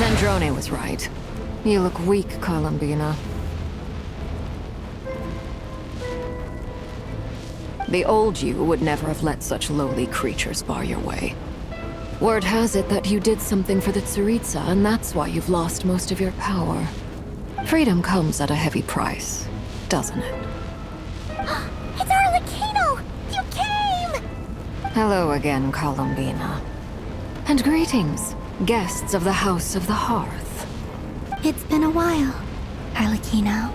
Sandrone was right. You look weak, Columbina. The old you would never have let such lowly creatures bar your way. Word has it that you did something for the Tsaritsa, and that's why you've lost most of your power. Freedom comes at a heavy price, doesn't it? It's Arlecchino! You came! Hello again, Columbina. And greetings, guests of the House of the Hearth. It's been a while, Arlecchino.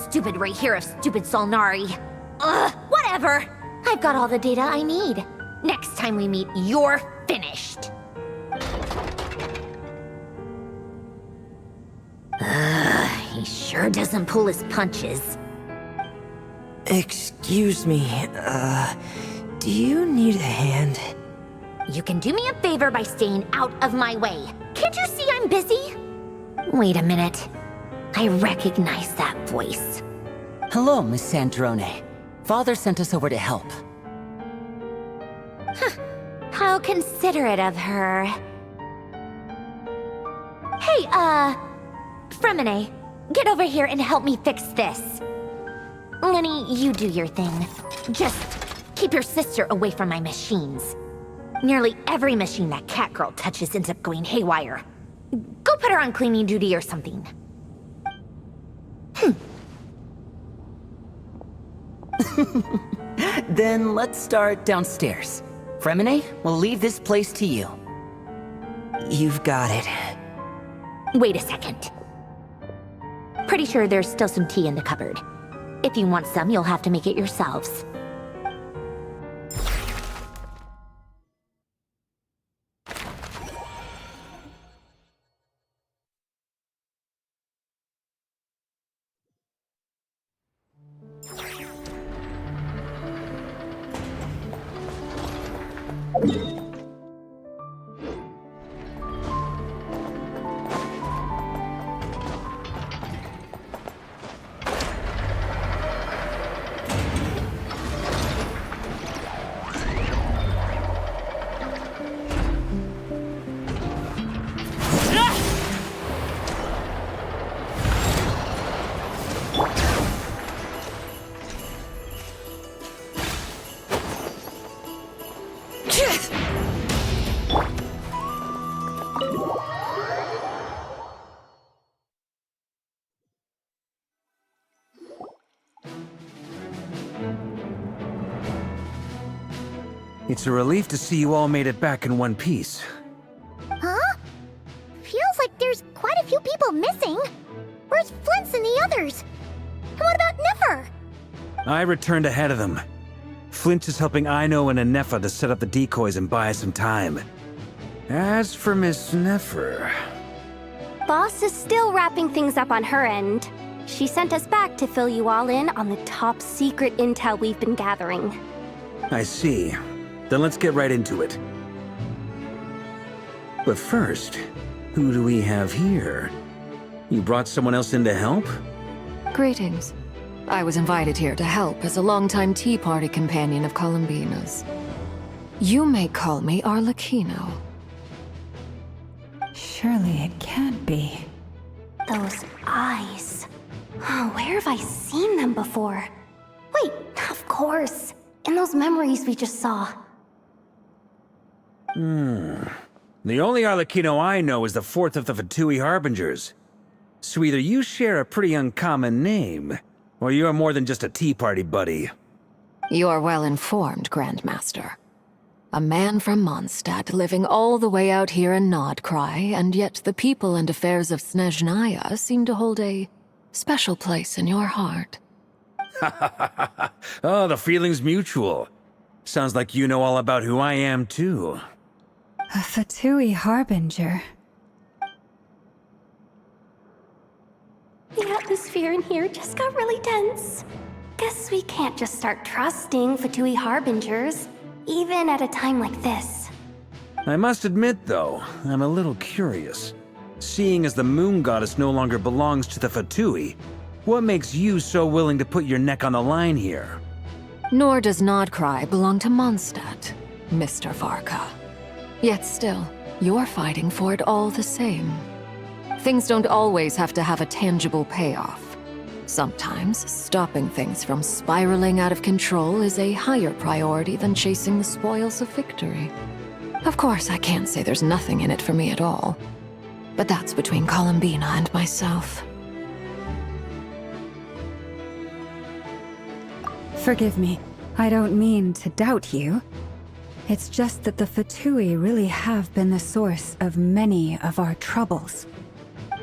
Stupid right here of stupid Solnari. Whatever! I've got all the data I need. Next time we meet, you're finished. He sure doesn't pull his punches. Excuse me, do you need a hand? You can do me a favor by staying out of my way. Can't you see I'm busy? Wait a minute. I recognize that voice. Hello, Miss Sandrone. Father sent us over to help. How considerate of her. Hey, Fremine, get over here and help me fix this. Lenny, you do your thing. Just keep your sister away from my machines. Nearly every machine that Catgirl touches ends up going haywire. Go put her on cleaning duty or something. Then let's start downstairs. Fremine, we'll leave this place to you. You've got it. Wait a second. Pretty sure there's still some tea in the cupboard. If you want some, you'll have to make it yourselves. It's a relief to see you all made it back in one piece. Huh? Feels like there's quite a few people missing. Where's Flint's and the others? And what about Nefer? I returned ahead of them. Flint is helping Aino and Anefa to set up the decoys and buy us some time. As for Miss Nefer... Boss is still wrapping things up on her end. She sent us back to fill you all in on the top secret intel we've been gathering. I see. Then let's get right into it. But first, who do we have here? You brought someone else in to help? Greetings. I was invited here to help as a longtime Tea Party companion of Columbina's. You may call me Arlecchino. Surely it can't be. Those eyes. Oh, where have I seen them before? Wait, of course. In those memories we just saw. The only Arlecchino I know is the fourth of the Fatui Harbingers. So either you share a pretty uncommon name, or you're more than just a Tea Party buddy. You are well informed, Grandmaster. A man from Mondstadt living all the way out here in Nodcry, and yet the people and affairs of Snezhnaya seem to hold a special place in your heart. Oh, the feeling's mutual. Sounds like you know all about who I am, too. A Fatui Harbinger. The atmosphere in here just got really tense. Guess we can't just start trusting Fatui Harbingers, even at a time like this. I must admit, though, I'm a little curious. Seeing as the moon goddess no longer belongs to the Fatui, what makes you so willing to put your neck on the line here? Nor does Nodcry belong to Mondstadt, Mr. Varka. Yet still, you're fighting for it all the same. Things don't always have to have a tangible payoff. Sometimes, stopping things from spiraling out of control is a higher priority than chasing the spoils of victory. Of course, I can't say there's nothing in it for me at all. But that's between Columbina and myself. Forgive me. I don't mean to doubt you. It's just that the Fatui really have been the source of many of our troubles.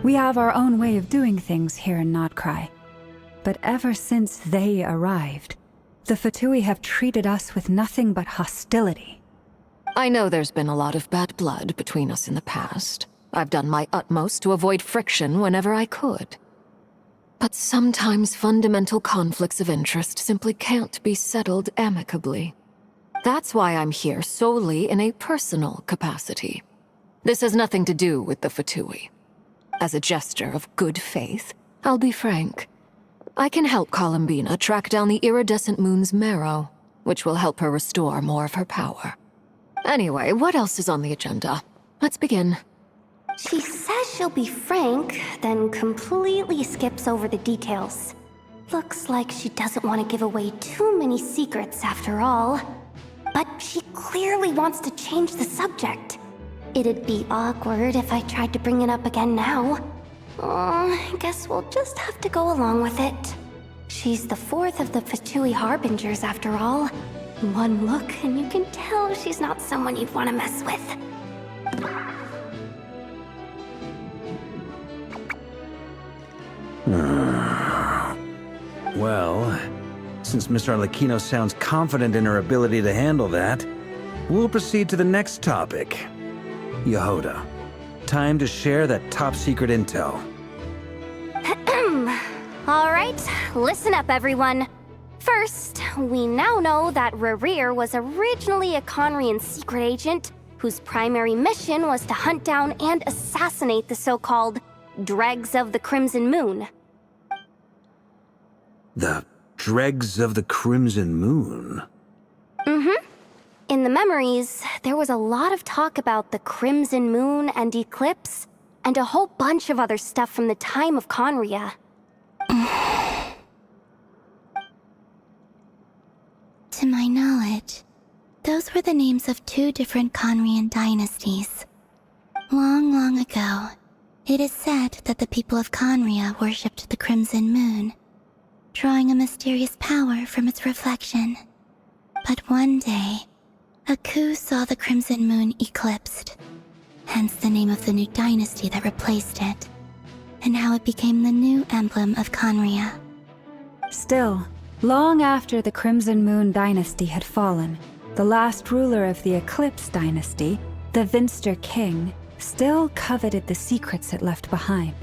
We have our own way of doing things here in Nodcry. But ever since they arrived, the Fatui have treated us with nothing but hostility. I know there's been a lot of bad blood between us in the past. I've done my utmost to avoid friction whenever I could. But sometimes fundamental conflicts of interest simply can't be settled amicably. That's why I'm here solely in a personal capacity. This has nothing to do with the Fatui. As a gesture of good faith, I'll be frank. I can help Columbina track down the iridescent moon's marrow, which will help her restore more of her power. Anyway, what else is on the agenda? Let's begin. She says she'll be frank, then completely skips over the details. Looks like she doesn't want to give away too many secrets after all. But she clearly wants to change the subject. It'd be awkward if I tried to bring it up again now. I guess we'll just have to go along with it. She's the fourth of the Fatui Harbingers after all. One look and you can tell she's not someone you'd want to mess with. Well, since Miss Arlecchino sounds confident in her ability to handle that, we'll proceed to the next topic. Yehoda, time to share that top-secret intel. Alright, listen up everyone. First, we now know that Rerir was originally a Conrian secret agent whose primary mission was to hunt down and assassinate the so-called Dregs of the Crimson Moon. The Dregs of the Crimson Moon? Mm-hmm. In the memories, there was a lot of talk about the Crimson Moon and Eclipse, and a whole bunch of other stuff from the time of Conria. To my knowledge, those were the names of two different Conrian dynasties. Long, long ago, it is said that the people of Conria worshipped the Crimson Moon, drawing a mysterious power from its reflection. But one day, a coup saw the Crimson Moon eclipsed, hence the name of the new dynasty that replaced it, and how it became the new emblem of Conria. Still, long after the Crimson Moon dynasty had fallen, the last ruler of the Eclipse dynasty, the Vinster King, still coveted the secrets it left behind.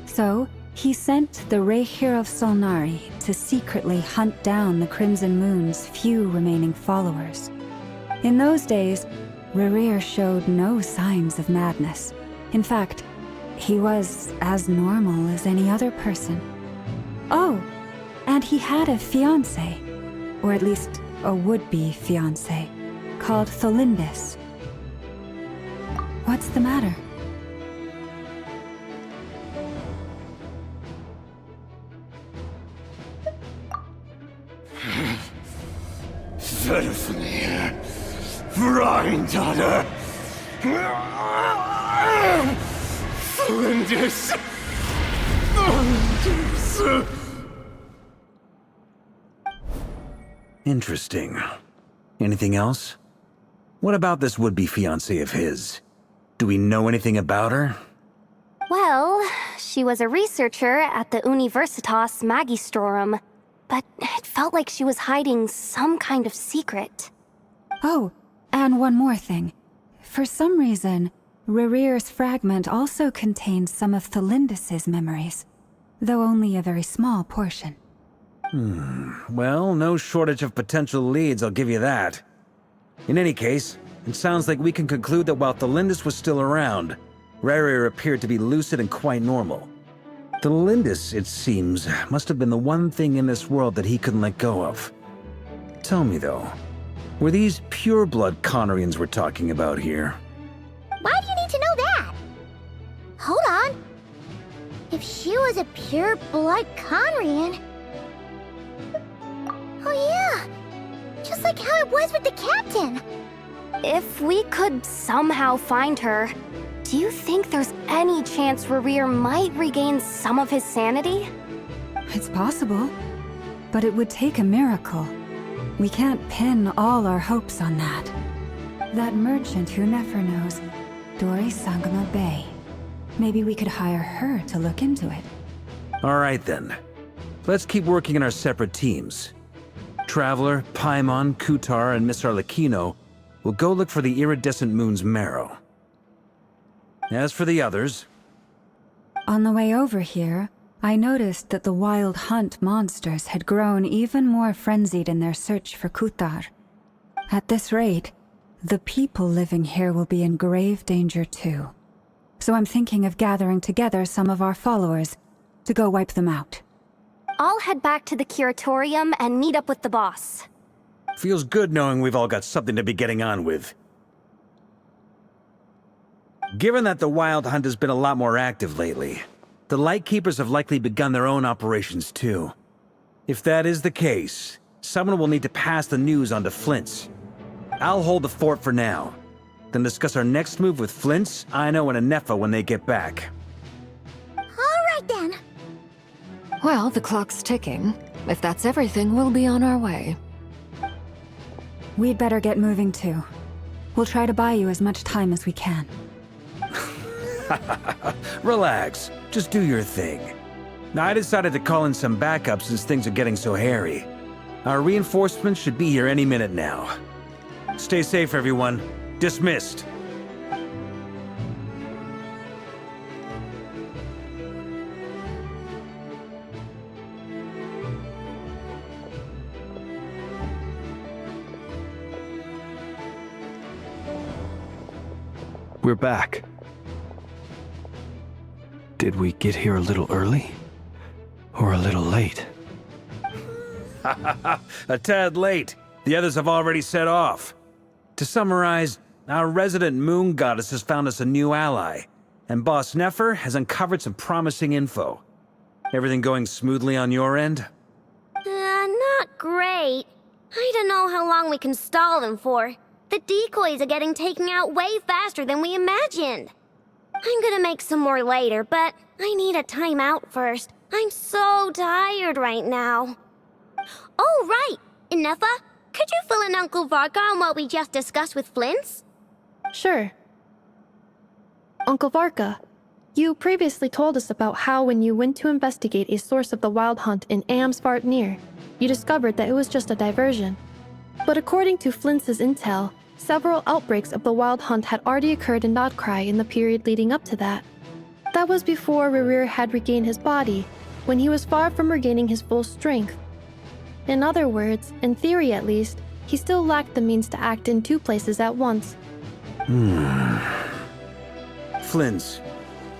So, he sent the Rehir of Solnari to secretly hunt down the Crimson Moon's few remaining followers. In those days, Rerir showed no signs of madness. In fact, he was as normal as any other person. Oh, and he had a fiancé, or at least a would-be fiancé, called Tholindis. What's the matter? Verfnir, Freundaughter, Flinders. Interesting. Anything else? What about this would-be fiancé of his? Do we know anything about her? Well, she was a researcher at the Universitas Magistrorum, but it felt like she was hiding some kind of secret. Oh, and one more thing. For some reason, Rerir's fragment also contains some of Tholindis' memories, though only a very small portion. Well, no shortage of potential leads, I'll give you that. In any case, it sounds like we can conclude that while Thelindis was still around, Rerir appeared to be lucid and quite normal. Thelindis, it seems, must have been the one thing in this world that he couldn't let go of. Tell me though, were these pure-blood Conorians we're talking about here? Why do you need to know that? Hold on. If she was a pure-blood Conrian... Oh yeah, just like how it was with the captain. If we could somehow find her, do you think there's any chance Rerir might regain some of his sanity? It's possible, but it would take a miracle. We can't pin all our hopes on that. That merchant who never knows, Dori Sangama Bay. Maybe we could hire her to look into it. All right then. Let's keep working in our separate teams. Traveler, Paimon, Kutar, and Miss Arlecchino will go look for the iridescent moon's marrow. As for the others... On the way over here, I noticed that the wild hunt monsters had grown even more frenzied in their search for Kutar. At this rate, the people living here will be in grave danger too. So I'm thinking of gathering together some of our followers to go wipe them out. I'll head back to the curatorium and meet up with the boss. Feels good knowing we've all got something to be getting on with. Given that the Wild Hunt has been a lot more active lately, the Lightkeepers have likely begun their own operations too. If that is the case, someone will need to pass the news on to Flint's. I'll hold the fort for now, then discuss our next move with Flint's, Aino, and Anefa when they get back. All right then. Well, the clock's ticking. If that's everything, we'll be on our way. We'd better get moving too. We'll try to buy you as much time as we can. Relax. Just do your thing. Now, I decided to call in some backup since things are getting so hairy. Our reinforcements should be here any minute now. Stay safe, everyone. Dismissed. We're back. Did we get here a little early? Or a little late? A tad late. The others have already set off. To summarize, our resident moon goddess has found us a new ally, and Boss Nefer has uncovered some promising info. Everything going smoothly on your end? Not great. I don't know how long we can stall them for. The decoys are getting taken out way faster than we imagined. I'm gonna make some more later, but I need a timeout first. I'm so tired right now. Oh, right! Inefa, could you fill in Uncle Varka on what we just discussed with Flint's? Sure. Uncle Varka, you previously told us about how when you went to investigate a source of the Wild Hunt in Amsvartnir, you discovered that it was just a diversion. But according to Flint's intel, several outbreaks of the Wild Hunt had already occurred in Nodcry in the period leading up to that. That was before Rerir had regained his body, when he was far from regaining his full strength. In other words, in theory at least, he still lacked the means to act in two places at once. Flint's,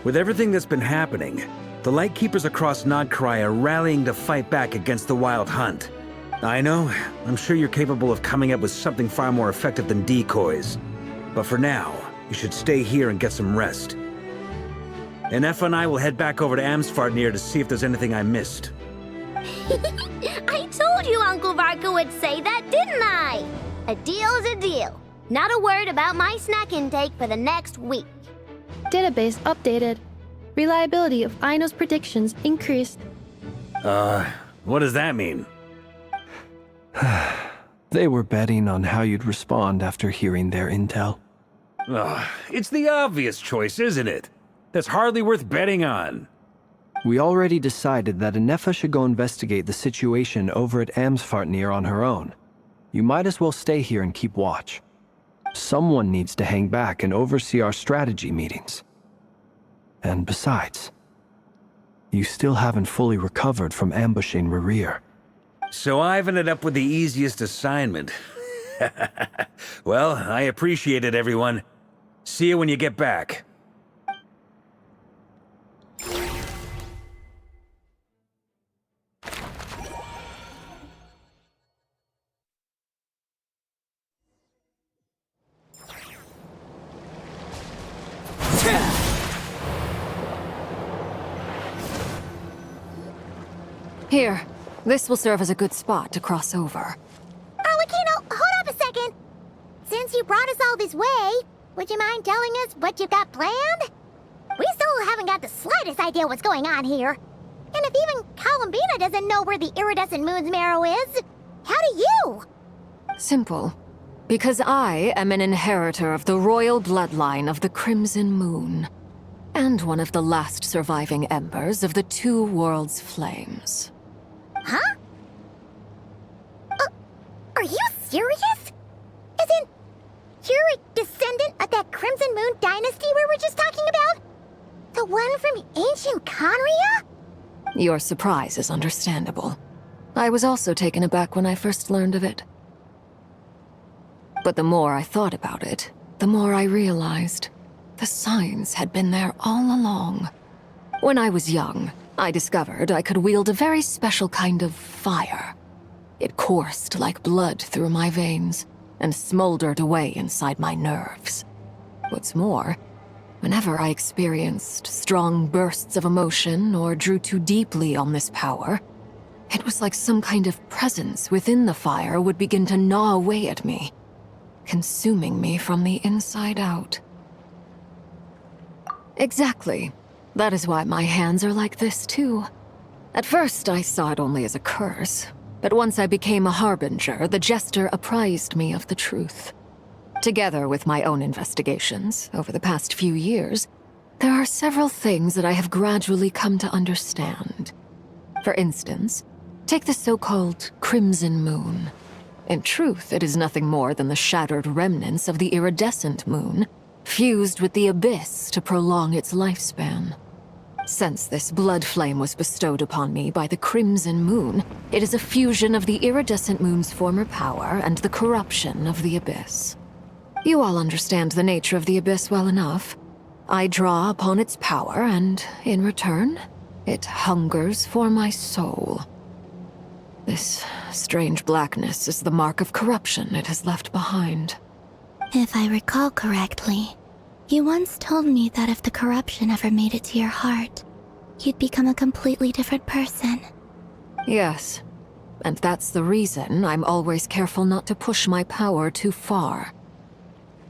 with everything that's been happening, the Lightkeepers across Nodcry are rallying to fight back against the Wild Hunt. I know, I'm sure you're capable of coming up with something far more effective than decoys. But for now, you should stay here and get some rest. Anefa and I will head back over to Amsvartnir to see if there's anything I missed. I told you Uncle Varka would say that, didn't I? A deal is a deal. Not a word about my snack intake for the next week. Database updated. Reliability of Aino's predictions increased. What does that mean? They were betting on how you'd respond after hearing their intel. It's the obvious choice, isn't it? That's hardly worth betting on. We already decided that Anefa should go investigate the situation over at Amsvartnir on her own. You might as well stay here and keep watch. Someone needs to hang back and oversee our strategy meetings. And besides, you still haven't fully recovered from ambushing Rerir. So I've ended up with the easiest assignment. Well, I appreciate it, everyone. See you when you get back. Here, this will serve as a good spot to cross over. Arlecchino, hold up a second. Since you brought us all this way, would you mind telling us what you've got planned? We still haven't got the slightest idea what's going on here. And if even Columbina doesn't know where the iridescent moon's marrow is, how do you? Simple. Because I am an inheritor of the royal bloodline of the Crimson Moon, and one of the last surviving embers of the Two Worlds' flames. Huh? Are you serious? As in, you're a descendant of that Crimson Moon dynasty we were just talking about? The one from ancient Conria? Your surprise is understandable. I was also taken aback when I first learned of it. But the more I thought about it, the more I realized the signs had been there all along. When I was young, I discovered I could wield a very special kind of fire. It coursed like blood through my veins and smoldered away inside my nerves. What's more, whenever I experienced strong bursts of emotion or drew too deeply on this power, it was like some kind of presence within the fire would begin to gnaw away at me, consuming me from the inside out. Exactly. That is why my hands are like this, too. At first, I saw it only as a curse, but once I became a harbinger, the jester apprised me of the truth. Together with my own investigations over the past few years, there are several things that I have gradually come to understand. For instance, take the so-called Crimson Moon. In truth, it is nothing more than the shattered remnants of the iridescent moon, fused with the abyss to prolong its lifespan. Since this blood flame was bestowed upon me by the Crimson Moon, it is a fusion of the iridescent moon's former power and the corruption of the abyss. You all understand the nature of the abyss well enough. I draw upon its power, and in return, it hungers for my soul. This strange blackness is the mark of corruption it has left behind. If I recall correctly, you once told me that if the corruption ever made it to your heart, you'd become a completely different person. Yes, and that's the reason I'm always careful not to push my power too far.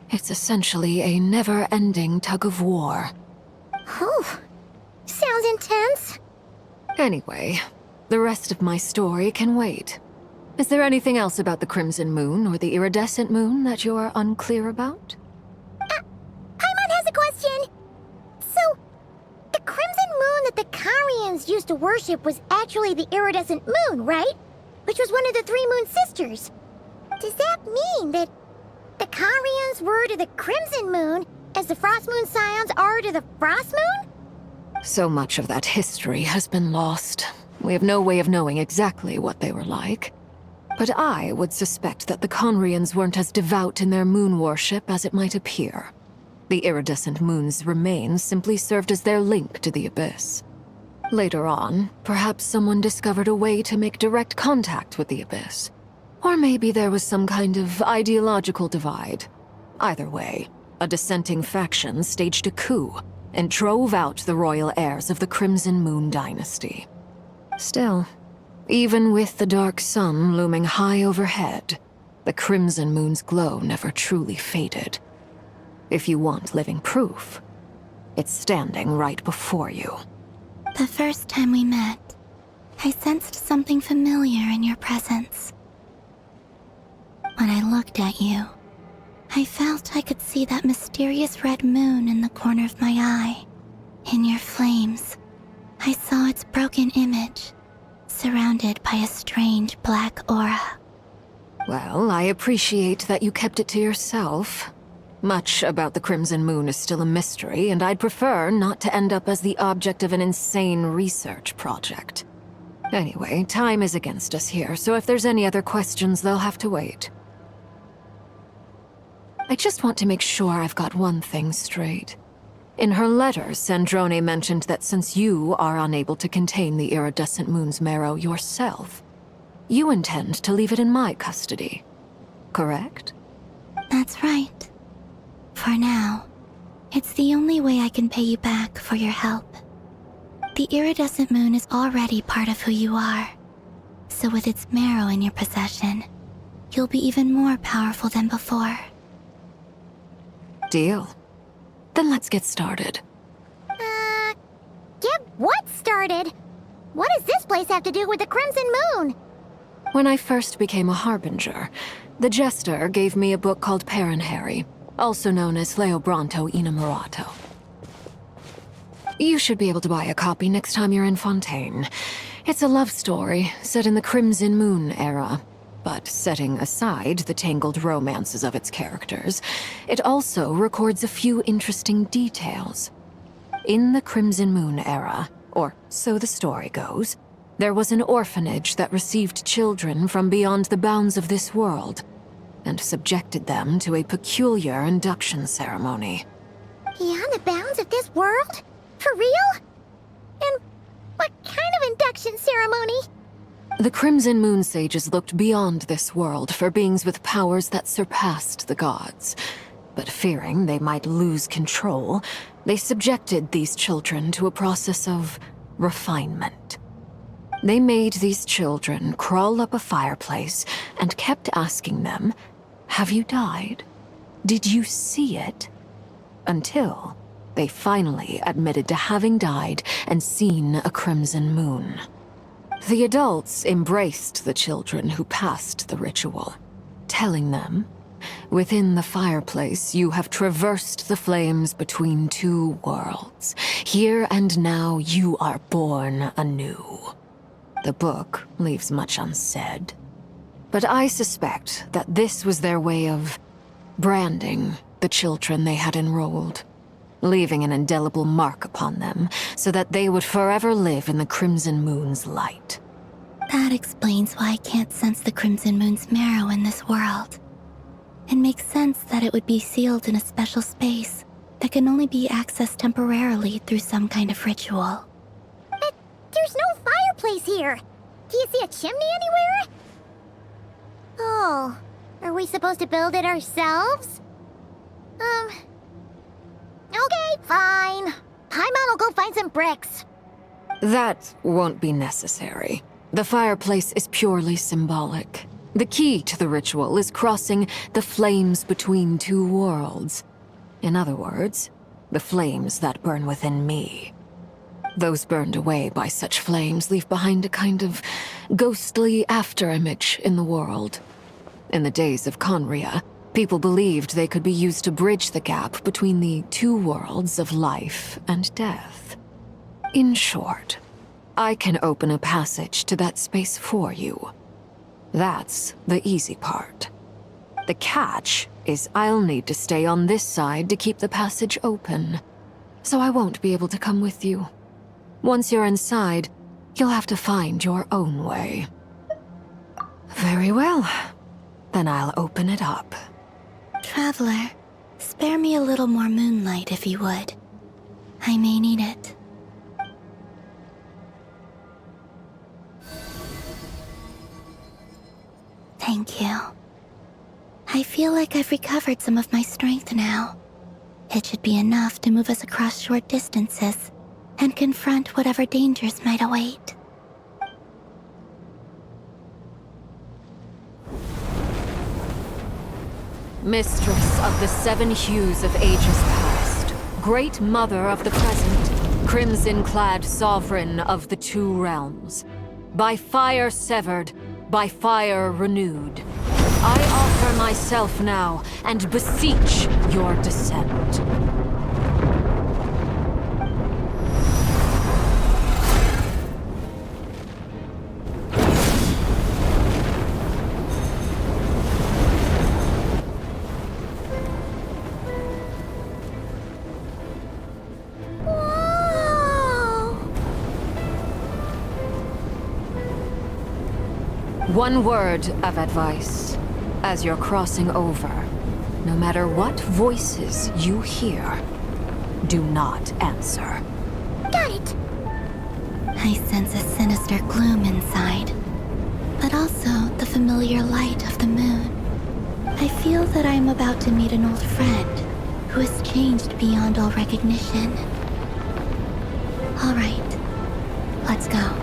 It's essentially a never-ending tug of war. Whew. Sounds intense. Anyway, the rest of my story can wait. Is there anything else about the Crimson Moon or the iridescent moon that you're unclear about? Paimon has a question. So, the Crimson Moon that the Carians used to worship was actually the iridescent moon, right? Which was one of the three moon sisters. Does that mean that the Carians were to the Crimson Moon as the Frost Moon Scions are to the Frost Moon? So much of that history has been lost. We have no way of knowing exactly what they were like. But I would suspect that the Conrians weren't as devout in their moon worship as it might appear. The iridescent moon's remains simply served as their link to the abyss. Later on, perhaps someone discovered a way to make direct contact with the abyss. Or maybe there was some kind of ideological divide. Either way, a dissenting faction staged a coup and drove out the royal heirs of the Crimson Moon dynasty. Still, even with the dark sun looming high overhead, the Crimson Moon's glow never truly faded. If you want living proof, it's standing right before you. The first time we met, I sensed something familiar in your presence. When I looked at you, I felt I could see that mysterious red moon in the corner of my eye. In your flames, I saw its broken image, surrounded by a strange black aura. Well, I appreciate that you kept it to yourself. Much about the Crimson Moon is still a mystery, and I'd prefer not to end up as the object of an insane research project. Anyway, time is against us here, so if there's any other questions, they'll have to wait. I just want to make sure I've got one thing straight. In her letters, Sandrone mentioned that since you are unable to contain the iridescent moon's marrow yourself, you intend to leave it in my custody. Correct? That's right. For now, it's the only way I can pay you back for your help. The iridescent moon is already part of who you are, so with its marrow in your possession, you'll be even more powerful than before. Deal. Then let's get started. Get what started? What does this place have to do with the Crimson Moon? When I first became a harbinger, the Jester gave me a book called Harry, also known as Leobranto Inamorato. You should be able to buy a copy next time you're in Fontaine. It's a love story set in the Crimson Moon era, but setting aside the tangled romances of its characters, it also records a few interesting details. In the Crimson Moon era, or so the story goes, there was an orphanage that received children from beyond the bounds of this world, and subjected them to a peculiar induction ceremony. Beyond the bounds of this world? For real? And what kind of induction ceremony? The Crimson Moon sages looked beyond this world for beings with powers that surpassed the gods. But fearing they might lose control, they subjected these children to a process of refinement. They made these children crawl up a fireplace and kept asking them, "Have you died? Did you see it?" Until they finally admitted to having died and seen a crimson moon. The adults embraced the children who passed the ritual, telling them, "Within the fireplace, you have traversed the flames between two worlds. Here and now, you are born anew." The book leaves much unsaid, but I suspect that this was their way of branding the children they had enrolled, leaving an indelible mark upon them so that they would forever live in the Crimson Moon's light. That explains why I can't sense the Crimson Moon's marrow in this world. It makes sense that it would be sealed in a special space that can only be accessed temporarily through some kind of ritual. But there's no fireplace here. Do you see a chimney anywhere? Oh, are we supposed to build it ourselves? Okay, fine. Paimon will go find some bricks. That won't be necessary. The fireplace is purely symbolic. The key to the ritual is crossing the flames between two worlds. In other words, the flames that burn within me. Those burned away by such flames leave behind a kind of ghostly afterimage in the world. In the days of Conria, people believed they could be used to bridge the gap between the two worlds of life and death. In short, I can open a passage to that space for you. That's the easy part. The catch is I'll need to stay on this side to keep the passage open, so I won't be able to come with you. Once you're inside, you'll have to find your own way. Very well. Then I'll open it up. Traveler, spare me a little more moonlight if you would. I may need it. Thank you. I feel like I've recovered some of my strength now. It should be enough to move us across short distances and confront whatever dangers might await. Mistress of the seven hues of ages past, great mother of the present, crimson-clad sovereign of the two realms, by fire severed, by fire renewed, I offer myself now and beseech your descent. One word of advice. As you're crossing over, no matter what voices you hear, do not answer. Got it. I sense a sinister gloom inside, but also the familiar light of the moon. I feel that I am about to meet an old friend who has changed beyond all recognition. All right, let's go.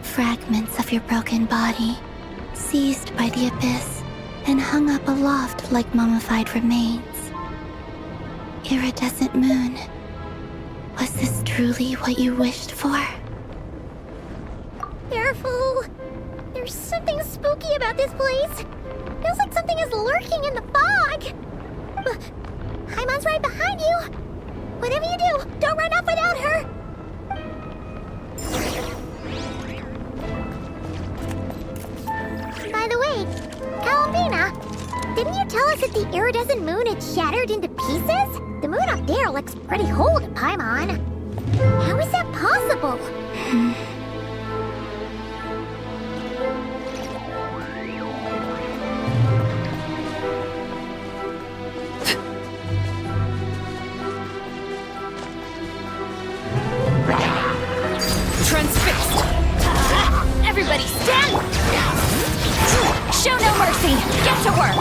Fragments of your broken body, seized by the abyss, and hung up aloft like mummified remains. Iridescent moon, was this truly what you wished for? Careful! There's something spooky about this place. Feels like something is lurking in the fog. Haimon's right behind you. Whatever you do, don't run off without her. By the way, Calvina, didn't you tell us that the iridescent moon had shattered into pieces? The moon up there looks pretty whole to Paimon. How is that possible? Transfixed! Everybody stand! Show no mercy! Get to work!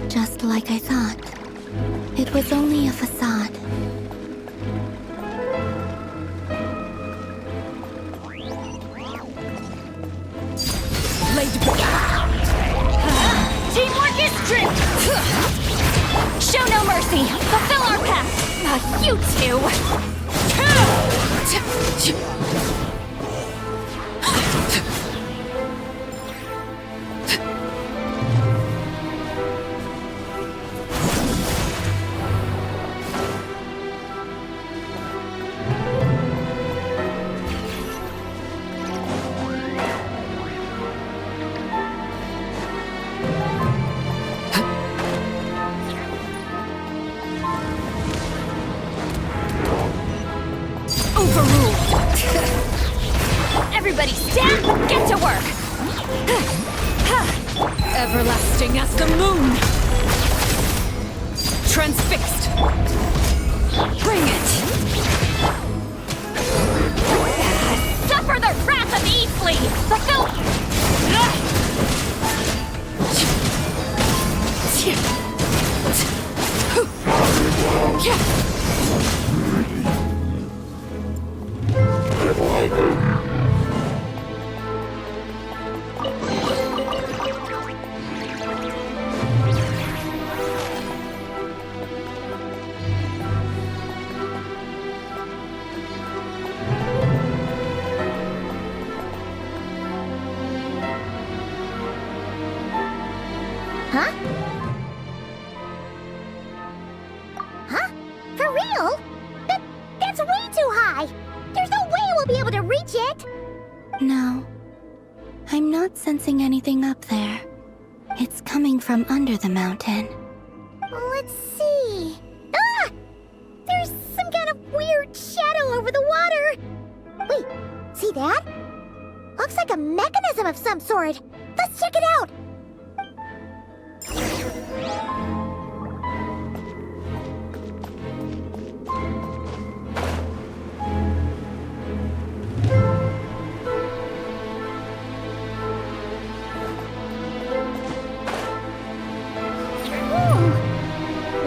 Just like I thought. It was only a facade. Teamwork is strength! Show no mercy! Fulfill our pact! Not you two! Everybody stand! Get to work! Everlasting as the moon! Transfixed! Bring it! Suffer the wrath of Eastleigh! Fulfill... be able to reach it! No. I'm not sensing anything up there. It's coming from under the mountain. Let's see... Ah! There's some kind of weird shadow over the water! Wait, see that? Looks like a mechanism of some sort. Let's check it out!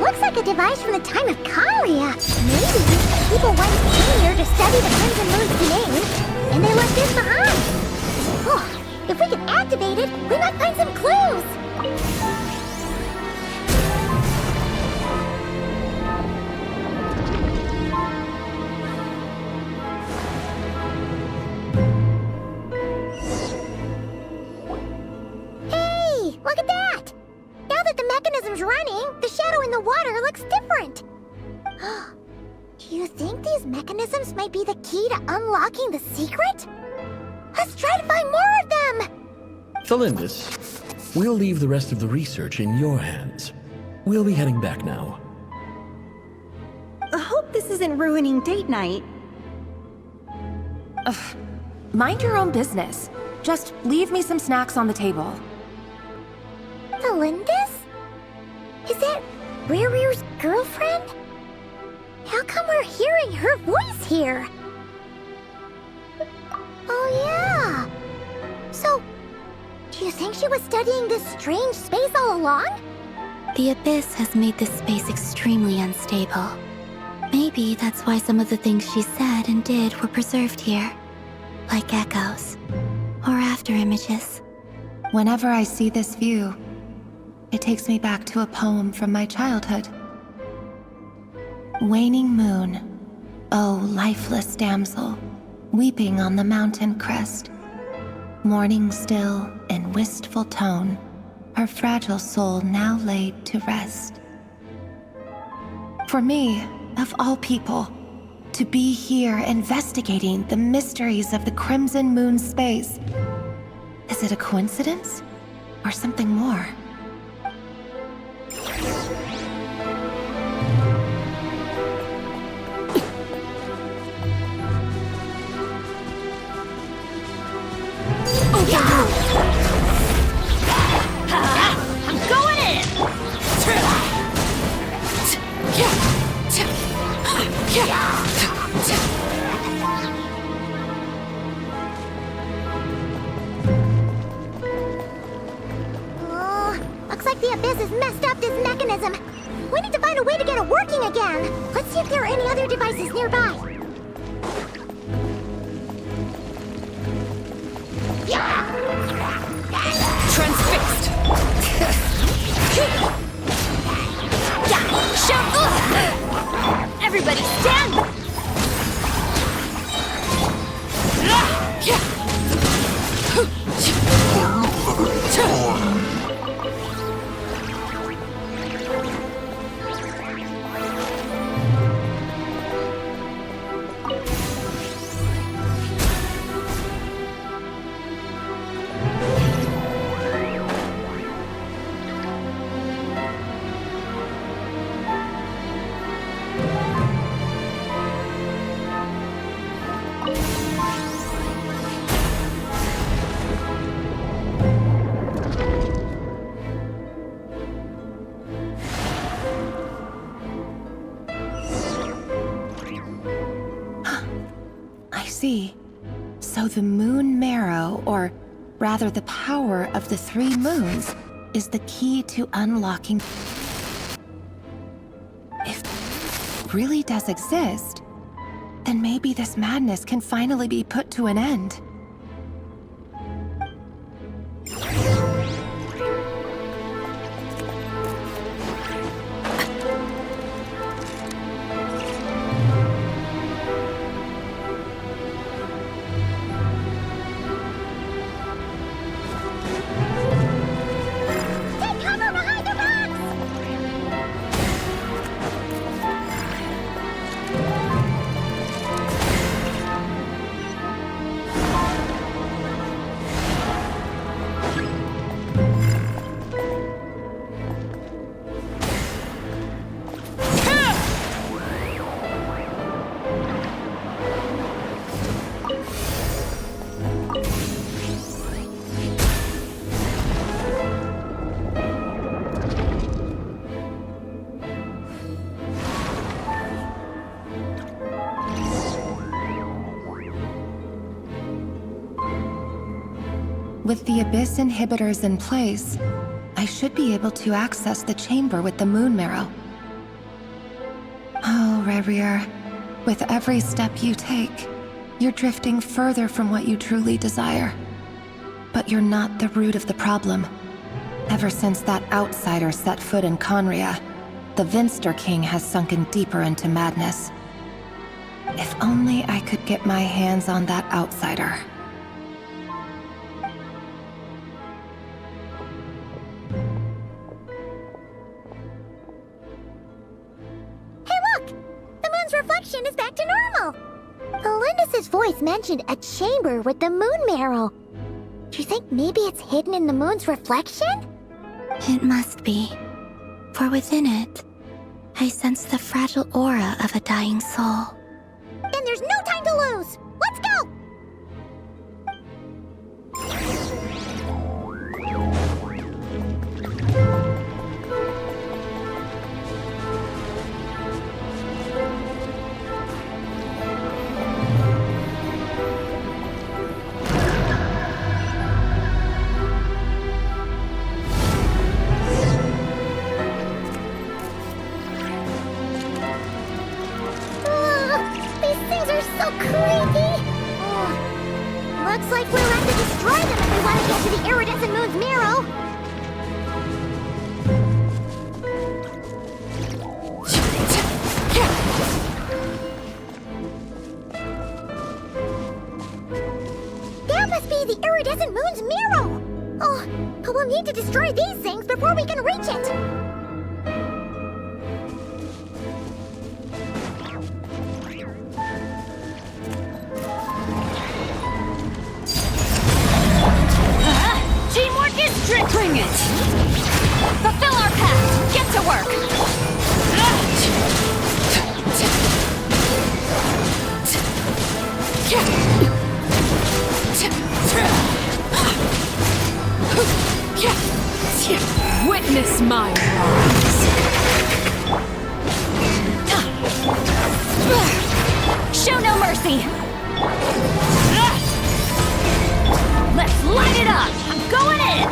Looks like a device from the time of Kalia. Maybe people once came here to study the Crimson Moon's domain, and they left this behind. Oh, if we can activate it, we might find some clues. Hey, look at that! Now that the mechanism's running, the shadow in the water looks different. Do you think these mechanisms might be the key to unlocking the secret? Let's try to find more of them! Thelindis, we'll leave the rest of the research in your hands. We'll be heading back now. I hope this isn't ruining date night. Ugh. Mind your own business. Just leave me some snacks on the table. Thelindis? Is that Rear's girlfriend? How come we're hearing her voice here? Oh yeah! So, do you think she was studying this strange space all along? The Abyss has made this space extremely unstable. Maybe that's why some of the things she said and did were preserved here. Like echoes. Or after images. Whenever I see this view, it takes me back to a poem from my childhood. Waning moon, oh lifeless damsel, weeping on the mountain crest, mourning still in wistful tone, her fragile soul now laid to rest. For me, of all people, to be here investigating the mysteries of the Crimson Moon space, is it a coincidence or something more? I'm going in! Looks like the Abyss has messed up this mechanism. We need to find a way to get it working again. Let's see if there are any other devices nearby. Transfixed! Everybody stand back! So the moon marrow, or rather the power of the 3 moons, is the key to unlocking... If it really does exist, then maybe this madness can finally be put to an end. With the Abyss inhibitors in place, I should be able to access the chamber with the moon marrow. Oh, Rerir, with every step you take, you're drifting further from what you truly desire. But you're not the root of the problem. Ever since that outsider set foot in Conria, the Vinster King has sunken deeper into madness. If only I could get my hands on that outsider. Hey look! The moon's reflection is back to normal! Elendis' voice mentioned a chamber with the moon marrow. Do you think maybe it's hidden in the moon's reflection? It must be. For within it, I sense the fragile aura of a dying soul. Then there's no time to lose! Let's go! Looks like we'll have to destroy them if we want to get to the iridescent moon's marrow. That must be the iridescent moon's marrow. Oh, but we'll need to destroy these things before we can reach it. Bring it! Fulfill our pact! Get to work! Witness my rise! Show no mercy! Let's light it up! I'm going in!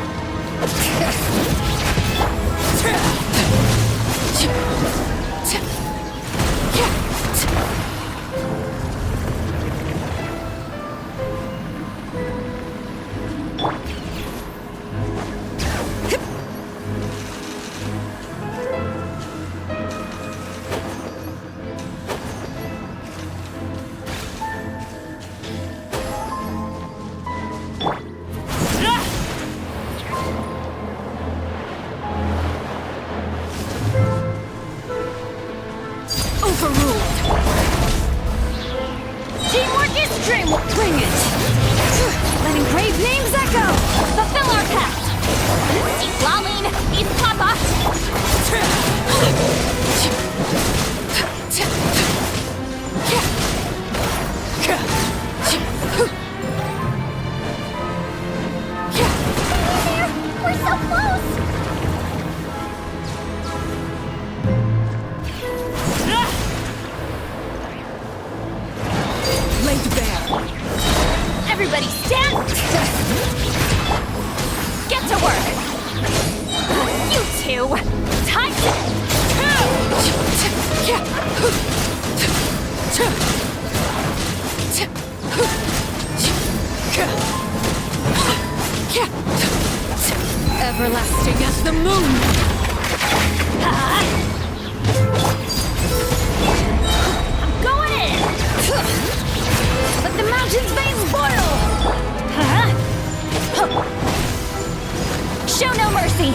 Everlasting as the moon! I'm going in! Let the mountain's veins boil! Show no mercy!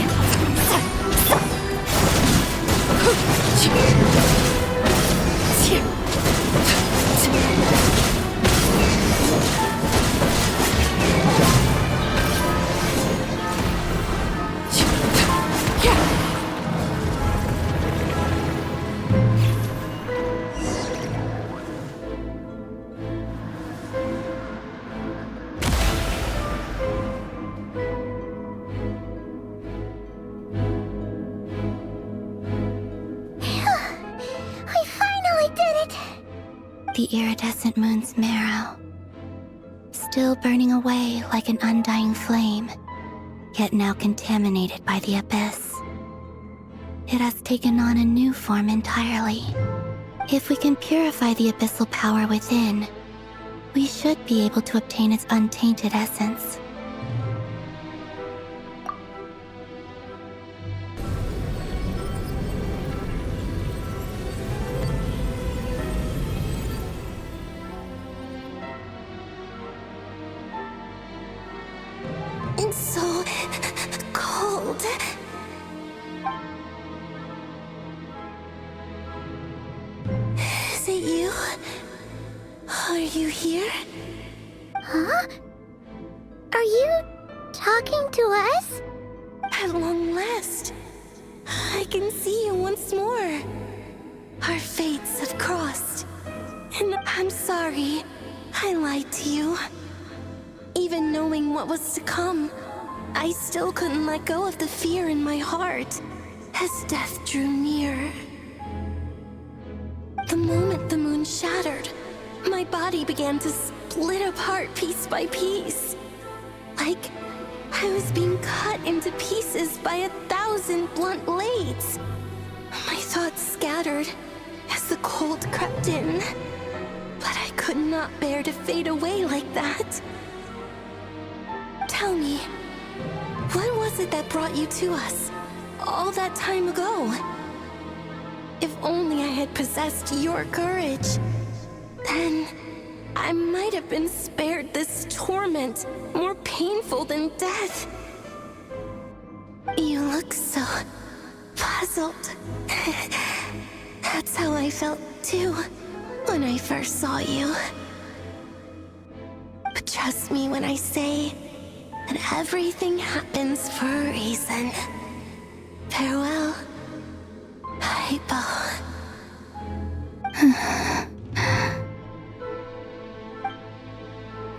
The iridescent moon's marrow. still burning away like an undying flame, yet now contaminated by the abyss. It has taken on a new form entirely. If we can purify the abyssal power within, we should be able to obtain its untainted essence. It's so cold. Is it you? Are you here? Huh? Are you talking to us? At long last, I can see you once more. Our fates have crossed. And I'm sorry, I lied to you. Even knowing what was to come, I still couldn't let go of the fear in my heart as death drew near. The moment the moon shattered, my body began to split apart piece by piece. Like I was being cut into pieces by 1,000 blunt blades. My thoughts scattered as the cold crept in, but I could not bear to fade away like that. Tell me, what was it that brought you to us all that time ago? If only I had possessed your courage, then I might have been spared this torment more painful than death. You look so puzzled. That's how I felt too when I first saw you. But trust me when I say that everything happens for a reason. Farewell, Hypo.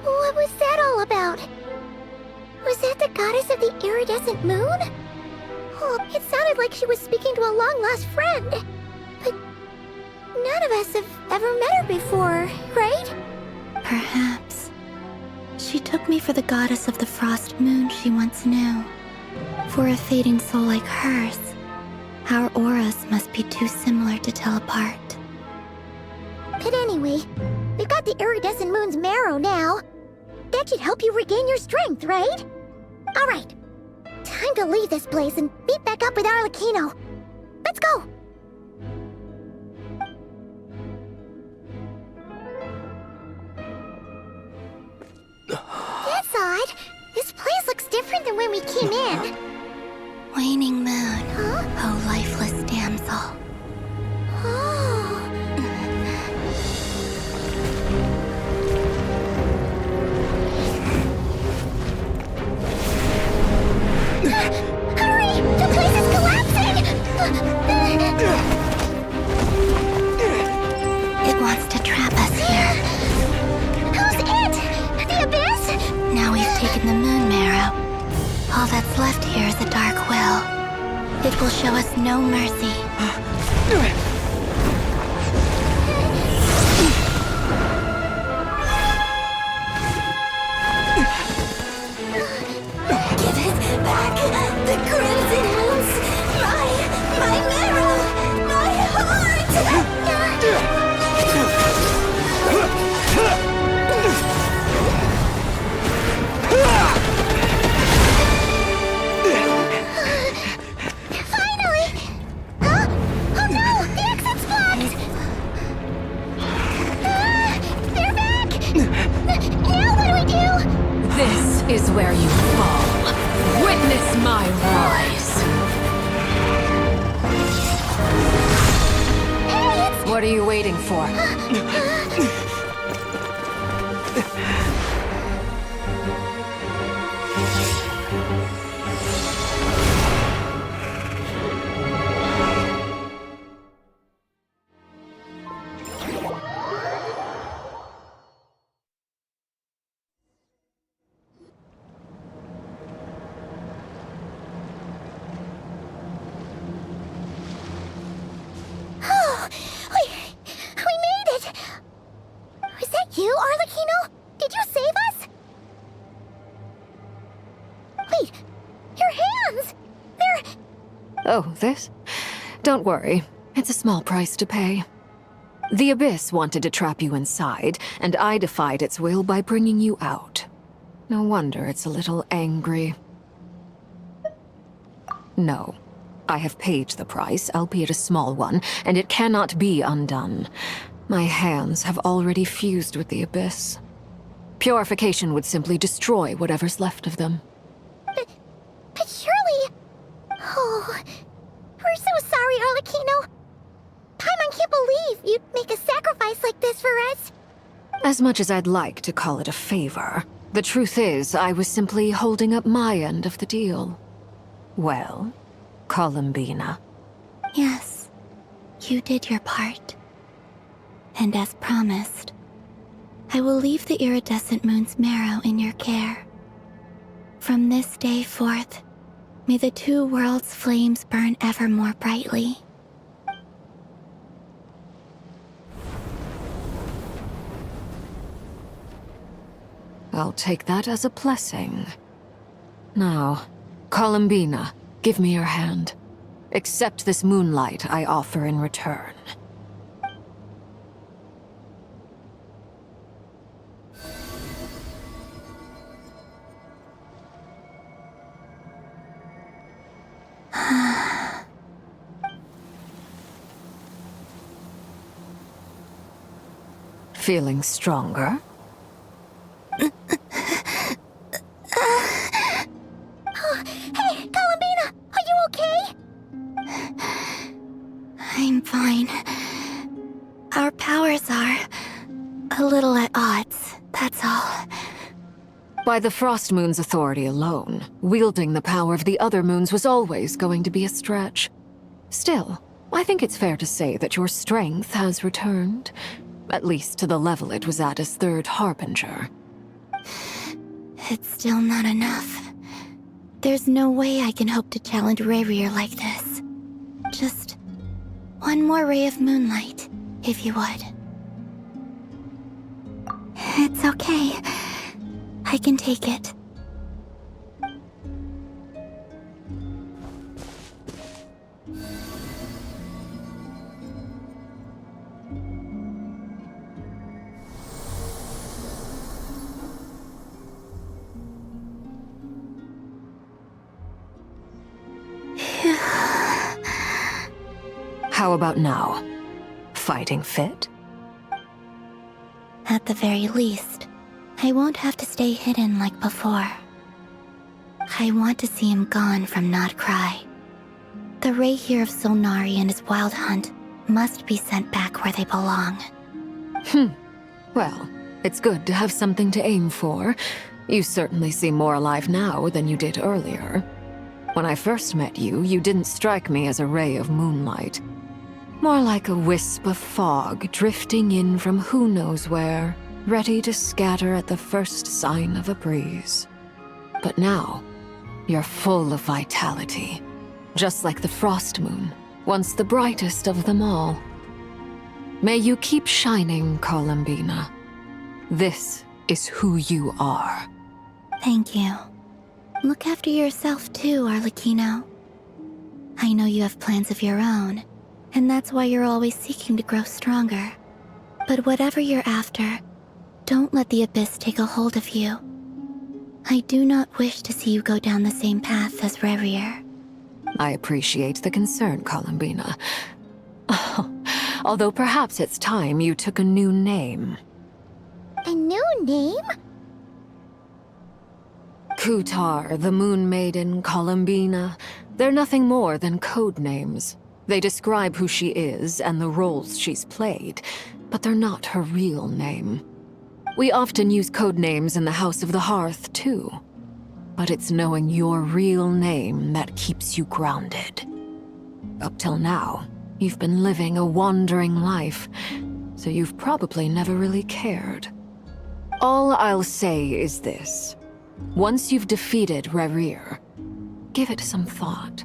What was that all about? Was that the goddess of the iridescent moon? Oh, it sounded like she was speaking to a long-lost friend. But none of us have ever met her before, right? Perhaps. She took me for the goddess of the frost moon she once knew. For a fading soul like hers, our auras must be too similar to tell apart. But anyway, we've got the iridescent moon's marrow now. That should help you regain your strength, right? Alright, time to leave this place and meet back up with Arlecchino. Let's go! That's odd. This place looks different than when we came in. Waning moon, oh lifeless damsel. Oh. Hurry! The place is collapsing! It wants to trap us here. Who's it? The abyss? Now we've taken the moon marrow. All that's left here is a dark will. It will show us no mercy. Give it back! The crimson moons! My marrow! My heart! Finally! Huh? Oh no! The exit's blocked! They're back! Now what do we do? This is where you fall. Witness my rise. Hey, it's... What are you waiting for? Oh, we made it! Was that you, Arlecchino? Did you save us? Oh, this? Don't worry. It's a small price to pay. The Abyss wanted to trap you inside, and I defied its will by bringing you out. No wonder it's a little angry. No. I have paid the price, albeit a small one, and it cannot be undone. My hands have already fused with the Abyss. Purification would simply destroy whatever's left of them. But surely... Oh... We're so sorry, Arlecchino. Paimon can't believe you'd make a sacrifice like this for us. As much as I'd like to call it a favor, the truth is I was simply holding up my end of the deal. Well, Columbina. Yes, you did your part. And as promised, I will leave the iridescent moon's marrow in your care. From this day forth, may the two worlds' flames burn ever more brightly. I'll take that as a blessing. Now, Columbina, give me your hand. Accept this moonlight I offer in return. Feeling stronger? Hey, Columbina! Are you okay? I'm fine. Our powers are a little at odds, that's all. By the Frost Moon's authority alone, wielding the power of the other moons was always going to be a stretch. Still, I think it's fair to say that your strength has returned. At least to the level it was at as Third Harbinger. It's still not enough. There's no way I can hope to challenge Rarier like this. Just one more ray of moonlight, if you would. It's okay. I can take it. How about now? Fighting fit? At the very least, I won't have to stay hidden like before. I want to see him gone from Not Cry. The Rayhir of Solnari and his wild hunt must be sent back where they belong. Well, it's good to have something to aim for. You certainly seem more alive now than you did earlier. When I first met you, you didn't strike me as a ray of moonlight. More like a wisp of fog drifting in from who knows where, ready to scatter at the first sign of a breeze. But now, you're full of vitality, just like the Frost Moon, once the brightest of them all. May you keep shining, Columbina. This is who you are. Thank you. Look after yourself too, Arlecchino. I know you have plans of your own, and that's why you're always seeking to grow stronger. But whatever you're after, don't let the Abyss take a hold of you. I do not wish to see you go down the same path as Rarier. I appreciate the concern, Columbina. Although perhaps it's time you took a new name. A new name? Kutar, the Moon Maiden, Columbina. They're nothing more than code names. They describe who she is and the roles she's played, but they're not her real name. We often use code names in the House of the Hearth, too. But it's knowing your real name that keeps you grounded. Up till now, you've been living a wandering life, so you've probably never really cared. All I'll say is this. Once you've defeated Rarier, give it some thought.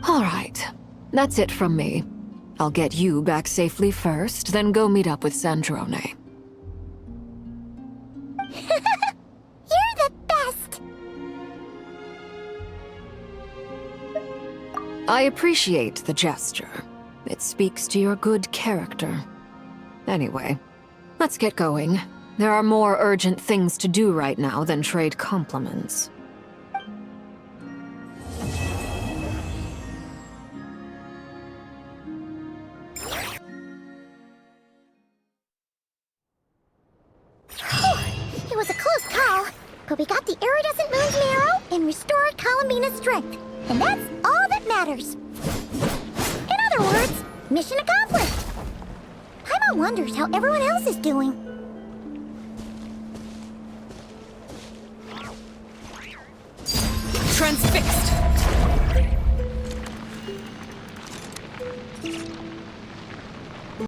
All right, that's it from me. I'll get you back safely first, then go meet up with Sandrone. You're the best! I appreciate the gesture. It speaks to your good character. Anyway, let's get going. There are more urgent things to do right now than trade compliments. It was a close call, but we got the iridescent moon's marrow and restored Columbina's strength. And that's all that matters. In other words, mission accomplished. Paimon wonders how everyone else is doing. Transfixed!